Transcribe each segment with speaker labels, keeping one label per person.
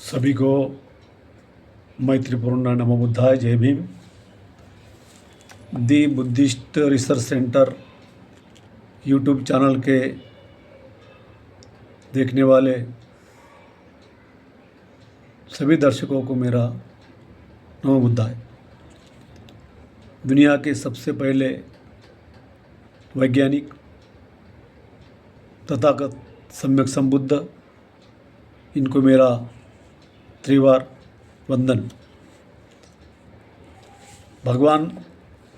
Speaker 1: सभी को मैत्रीपूर्ण नमो बुद्धाय, जय भीम। दी Buddhist research centre YouTube channel के देखने वाले सभी दर्शकों को मेरा नमो बुद्धाय। दुनिया के सबसे पहले वैज्ञानिक तथागत सम्यक संबुद्ध, इनको मेरा त्रिवार वंदन। भगवान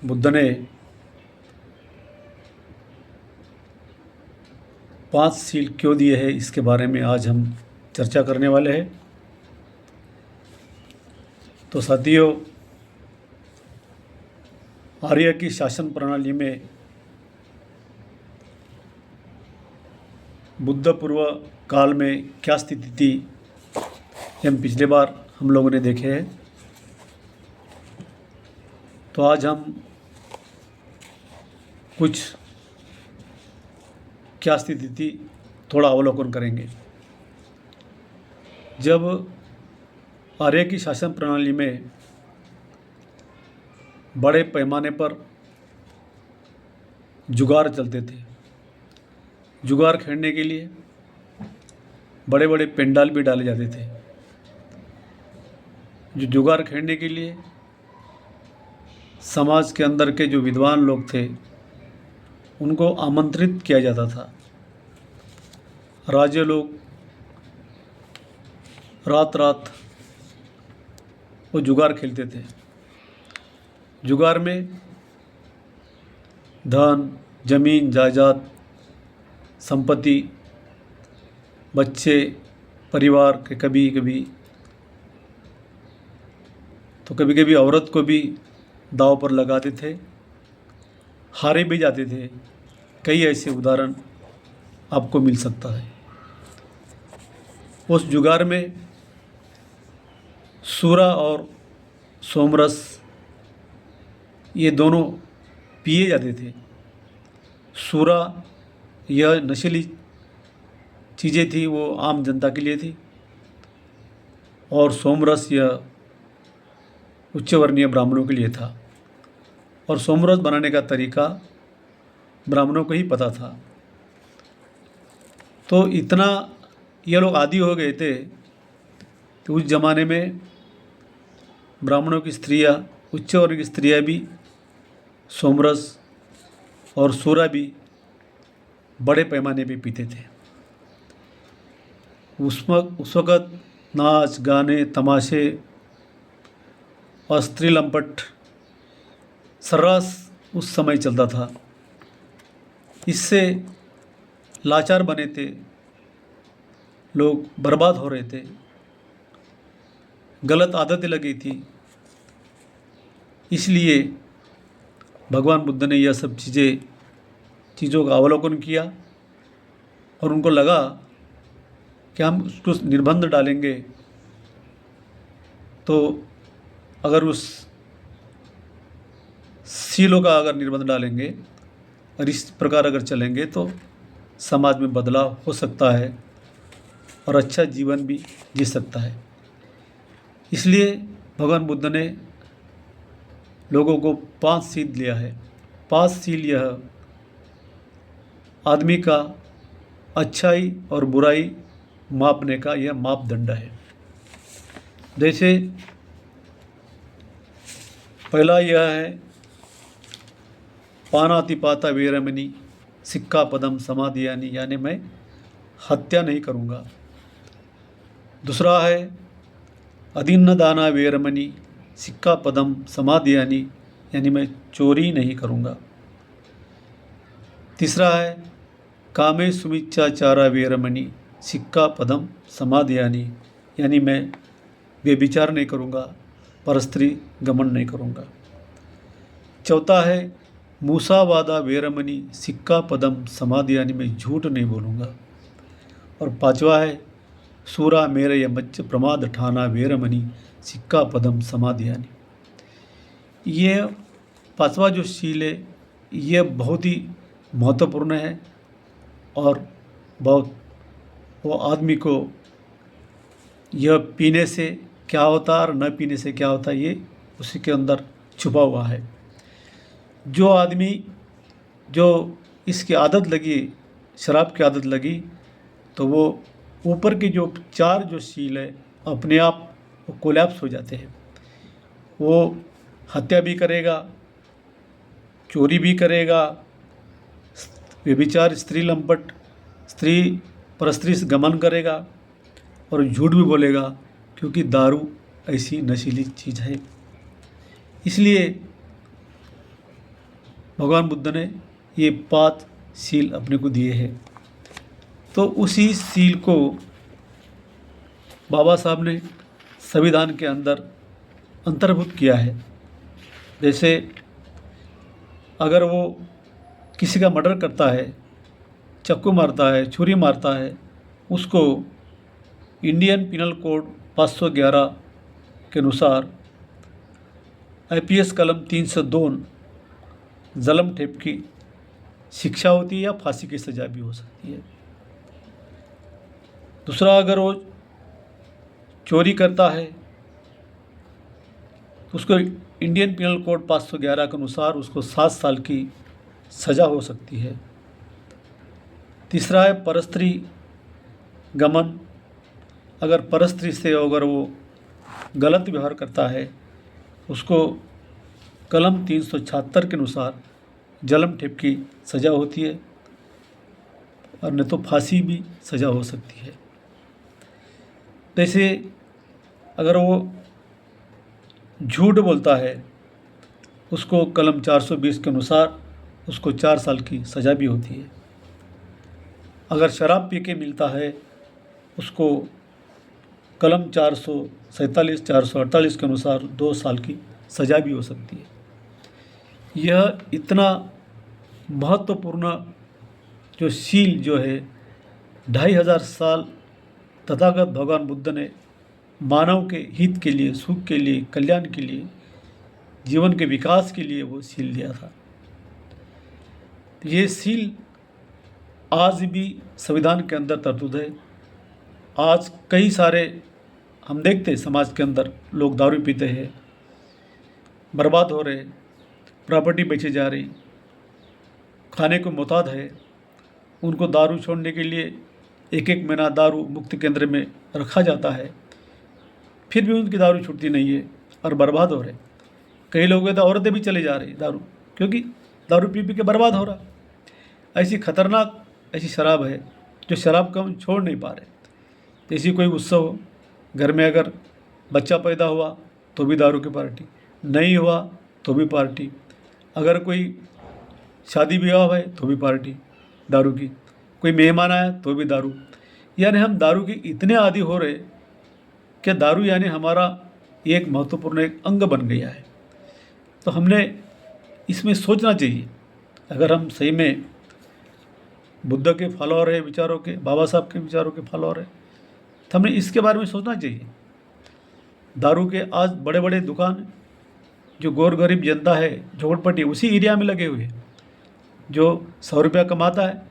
Speaker 1: बुद्ध ने 5 सील क्यों दिए हैं, इसके बारे में आज हम चर्चा करने वाले हैं। तो साथियों, आर्य की शासन प्रणाली में बुद्ध पूर्व काल में क्या स्थिति थी, हम पिछले बार हम लोगों ने देखे हैं। तो आज हम कुछ क्या स्थिति थी थोड़ा अवलोकन करेंगे। जब आर्य की शासन प्रणाली में बड़े पैमाने पर जुगार चलते थे, जुगार खेलने के लिए बड़े बड़े पंडाल भी डाले जाते थे। जो जुगार खेलने के लिए समाज के अंदर के जो विद्वान लोग थे उनको आमंत्रित किया जाता था। राजे लोग रात रात वो जुगार खेलते थे। जुगार में धन, जमीन, जायदाद, संपत्ति, बच्चे, परिवार के कभी कभी औरत को भी दांव पर लगाते थे, हारे भी जाते थे। कई ऐसे उदाहरण आपको मिल सकता है। उस जुगार में सूरा और सोमरस ये दोनों पिए जाते थे। सूरा यह नशीली चीज़ें थी, वो आम जनता के लिए थी, और सोमरस यह उच्च वर्णीय ब्राह्मणों के लिए था। और सोमरस बनाने का तरीका ब्राह्मणों को ही पता था। तो इतना ये लोग आदी हो गए थे कि उस ज़माने में ब्राह्मणों की स्त्रियां, उच्च वर्ग की स्त्रियां भी सोमरस और सूरा भी बड़े पैमाने पे पीते थे। उस वक़्त नाच, गाने, तमाशे और स्त्री लंपट सर्रास उस समय चलता था। इससे लाचार बने थे लोग, बर्बाद हो रहे थे, गलत आदतें लगी थी। इसलिए भगवान बुद्ध ने यह सब चीज़ों का अवलोकन किया और उनको लगा कि हम उसको निर्बंध डालेंगे तो अगर उस सीलों का अगर निर्बंध डालेंगे और इस प्रकार अगर चलेंगे तो समाज में बदलाव हो सकता है और अच्छा जीवन भी जी सकता है। इसलिए भगवान बुद्ध ने लोगों को 5 सील दिया है। 5 सील यह आदमी का अच्छाई और बुराई मापने का यह मापदंड है। जैसे पहला यह है, पानातिपाता वीरमणि सिक्कापदम समाधियानि, यानी मैं हत्या नहीं करूँगा। दूसरा है अदीन्न दाना वीरमणि सिक्कापदम समाधियानि, यानी मैं चोरी नहीं करूँगा। तीसरा है कामे सुमिच्चाचारा वीरमणि सिक्कापदम समाधियानि, यानी मैं व्यभिचार नहीं करूँगा, परस्त्री गमन नहीं करूँगा। चौथा है मूसावादा वीरमणि सिक्कापदम समाधियानि, मैं झूठ नहीं बोलूँगा। और पांचवा है सूरा मेरे मच्च प्रमाद ठाना वीरमणि सिक्कापदम समाधियानि। ये पांचवा जो शील है ये बहुत ही महत्वपूर्ण है और बहुत वो आदमी को यह पीने से क्या होता है और न पीने से क्या होता है, ये उसी के अंदर छुपा हुआ है। जो आदमी जो इसकी आदत लगी, शराब की आदत लगी, तो वो ऊपर के जो 4 जो सील है अपने आप वो कोलैप्स हो जाते हैं। वो हत्या भी करेगा, चोरी भी करेगा, व्यभिचार, स्त्री लंपट, स्त्री परस्त्री से गमन करेगा और झूठ भी बोलेगा, क्योंकि दारू ऐसी नशीली चीज़ है। इसलिए भगवान बुद्ध ने ये 5 सील अपने को दिए हैं। तो उसी सील को बाबा साहब ने संविधान के अंदर अंतर्भुत किया है। जैसे अगर वो किसी का मर्डर करता है, चाकू मारता है, छुरी मारता है, उसको इंडियन पिनल कोड 511 के अनुसार IPS कलम 302 जलम ठेप की शिक्षा होती है या फांसी की सज़ा भी हो सकती है। दूसरा, अगर वो चोरी करता है तो उसको इंडियन पिनल कोड 511 के अनुसार उसको 7 साल की सज़ा हो सकती है। तीसरा है परस्त्री गमन। अगर परस्त्री से अगर वो गलत व्यवहार करता है, उसको कलम 376 के अनुसार जलम ठेप की सज़ा होती है और नहीं तो फांसी भी सज़ा हो सकती है। जैसे अगर वो झूठ बोलता है, उसको कलम 420 के अनुसार उसको 4 साल की सज़ा भी होती है। अगर शराब पी के मिलता है, उसको कलम 447, 448 के अनुसार 2 साल की सज़ा भी हो सकती है। यह इतना महत्वपूर्ण जो सील जो है 2500 साल तथागत भगवान बुद्ध ने मानव के हित के लिए, सुख के लिए, कल्याण के लिए, जीवन के विकास के लिए वो सील दिया था। ये सील आज भी संविधान के अंदर तरतूद है। आज कई सारे हम देखते हैं समाज के अंदर लोग दारू पीते हैं, बर्बाद हो रहे, प्रॉपर्टी बेची जा रही, खाने को मुताद है। उनको दारू छोड़ने के लिए 1-1 महीना दारू मुक्त केंद्र में रखा जाता है, फिर भी उनकी दारू छूटती नहीं है और बर्बाद हो रहे। कई लोग तो औरतें भी चले जा रही दारू, क्योंकि दारू पी पी के बर्बाद हो रहा। ऐसी खतरनाक ऐसी शराब है जो शराब को हम छोड़ नहीं पा रहे। जैसी कोई उत्सव हो, घर में अगर बच्चा पैदा हुआ तो भी दारू की पार्टी, नहीं हुआ तो भी पार्टी, अगर कोई शादी ब्याह है तो भी पार्टी दारू की, कोई मेहमान आया तो भी दारू। यानी हम दारू के इतने आदी हो रहे कि दारू यानी हमारा एक महत्वपूर्ण एक अंग बन गया है। तो हमने इसमें सोचना चाहिए, अगर हम सही में बुद्ध के फॉलोअर है, विचारों के, बाबा साहब के विचारों के फॉलोअर है, तो हमें इसके बारे में सोचना चाहिए। दारू के आज बड़े बड़े दुकान जो गौर गरीब जनता है, झोपड़पट्टी उसी एरिया में लगे हुए हैं। जो 100 रुपया कमाता है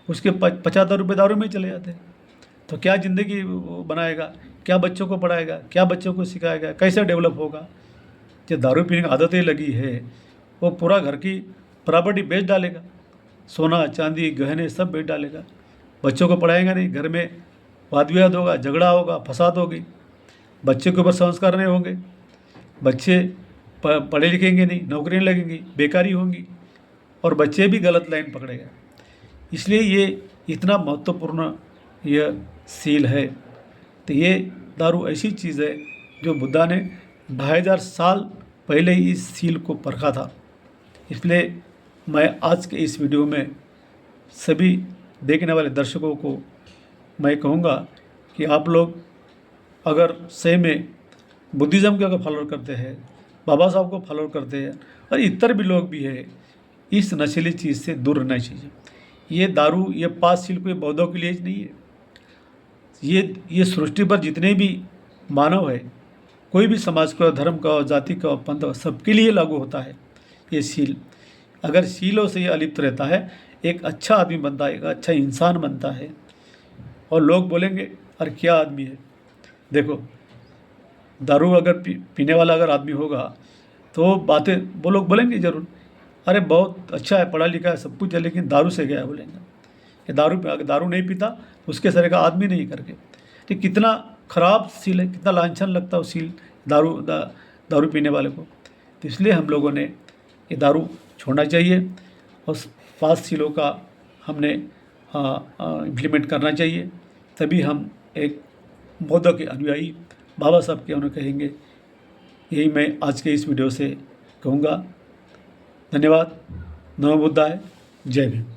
Speaker 1: उसके 75 रुपये दारू में चले जाते हैं। तो क्या ज़िंदगी वो बनाएगा, क्या बच्चों को पढ़ाएगा, क्या बच्चों को सिखाएगा, कैसे डेवलप होगा। जो दारू पीने की आदतें लगी है वो पूरा घर की प्रॉपर्टी बेच डालेगा, सोना चांदी गहने सब बेच डालेगा, बच्चों को पढ़ाएगा नहीं, घर में वाद विवाद होगा, झगड़ा होगा, फसाद होगी, बच्चे के ऊपर संस्कार नहीं होंगे, बच्चे पढ़े लिखेंगे नहीं, नौकरी नहीं लगेंगी, बेकारी होंगी और बच्चे भी गलत लाइन पकड़ेगा। इसलिए ये इतना महत्वपूर्ण यह सील है। तो ये दारू ऐसी चीज़ है जो बुद्धा ने 2500 साल पहले ही इस सील को परखा था। इसलिए मैं आज के इस वीडियो में सभी देखने वाले दर्शकों को मैं कहूँगा कि आप लोग अगर सही में बुद्धिज़्म के अगर फॉलो करते हैं, बाबा साहब को फॉलो करते हैं और इतर भी लोग भी है, इस नशीली चीज़ से दूर रहना चाहिए। ये दारू, ये 5 सील कोई बौद्धों के लिए ही नहीं है। ये सृष्टि पर जितने भी मानव है, कोई भी समाज का, धर्म का, जाति का, पंथ का, सबके लिए लागू होता है ये सील। अगर सीलों से ये अलिप्त रहता है, एक अच्छा आदमी बनता है, एक अच्छा इंसान बनता है और लोग बोलेंगे अरे क्या आदमी है। देखो, दारू अगर पीने वाला अगर आदमी होगा तो बातें वो लोग बोलेंगे ज़रूर, अरे बहुत अच्छा है, पढ़ा लिखा है, सब कुछ है, लेकिन दारू से गया है बोलेंगे। कि अगर दारू नहीं पीता उसके तरह का आदमी नहीं करके। तो कितना खराब सील है, कितना लांछन लगता है उस सील दारू पीने वाले को। तो इसलिए हम लोगों ने ये दारू छोड़ना चाहिए और फास्ट सीलों का हमने इम्प्लीमेंट करना चाहिए, तभी हम एक बौद्ध के अनुयायी बाबा साहब के उन्हें कहेंगे। यही मैं आज के इस वीडियो से कहूँगा। धन्यवाद। नमो बुद्धाय। जय भीम।